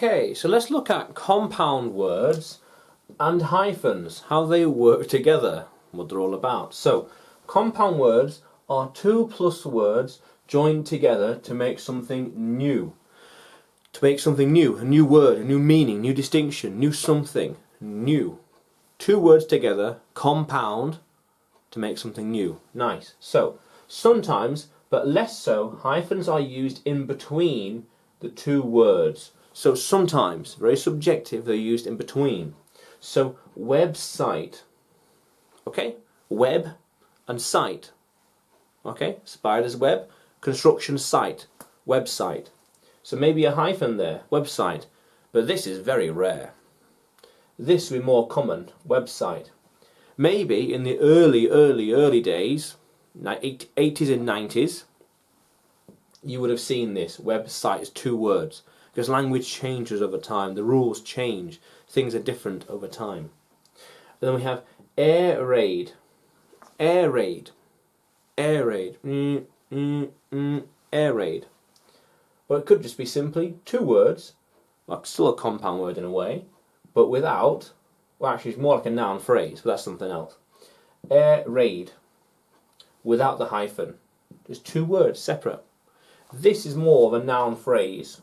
Okay, so let's look at compound words and hyphens, how they work together, what they're all about. So, compound words are two plus words joined together to make something new. To make something new, a new word, a new meaning, new distinction, new something, new. Two words together, compound, to make something new. Nice. So, sometimes, but less so, hyphens are used in between the two words. So sometimes, very subjective, they're used in between. So website, okay, web and site, okay, spider's web, construction site, website. So maybe a hyphen there, website, but this is very rare. This would be more common, website. Maybe in the early days, 80s and 90s, you would have seen this, website is two words. Because language changes over time, the rules change, things are different over time. And then we have air raid, air raid, air raid, air raid. Or it could just be simply two words, like still a compound word in a way, but without, well actually it's more like a noun phrase, but that's something else. Air raid, without the hyphen, just two words separate. This is more of a noun phrase,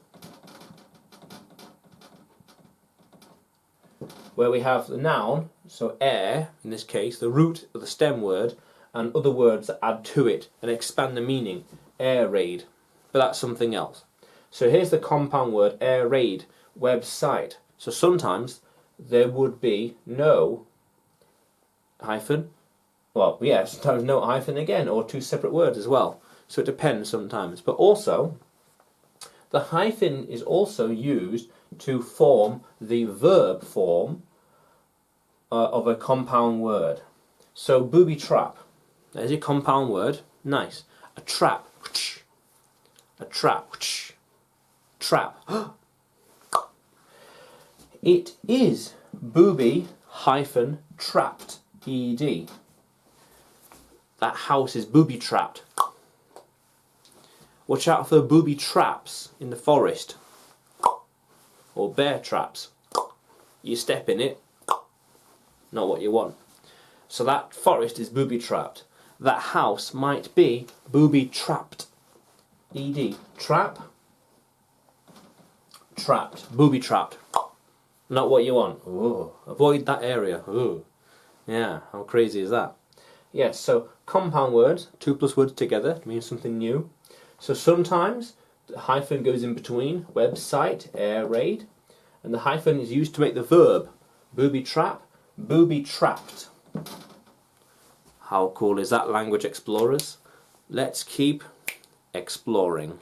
where we have the noun, so air, in this case, the root of the stem word, and other words that add to it and expand the meaning. Air raid, but that's something else. So here's the compound word, air raid, website. So sometimes there would be no hyphen, well, yeah, sometimes no hyphen again, or two separate words as well. So it depends sometimes. But also, the hyphen is also used to form the verb form of a compound word. So booby-trap, there's a compound word, nice. A trap, a trap, trap. It is booby-trapped, ed. That house is booby-trapped. Watch out for booby traps in the forest. Or bear traps. You step in it, not what you want. So that forest is booby-trapped. That house might be booby-trapped. ed. Trap, trapped, booby-trapped. Not what you want. Ooh. Avoid that area. Ooh. Yeah, how crazy is that? Yes, so compound words, two plus words together, means something new. So sometimes the hyphen goes in between, website, air raid, and the hyphen is used to make the verb, booby-trap, booby-trapped. How cool is that, language explorers? Let's keep exploring.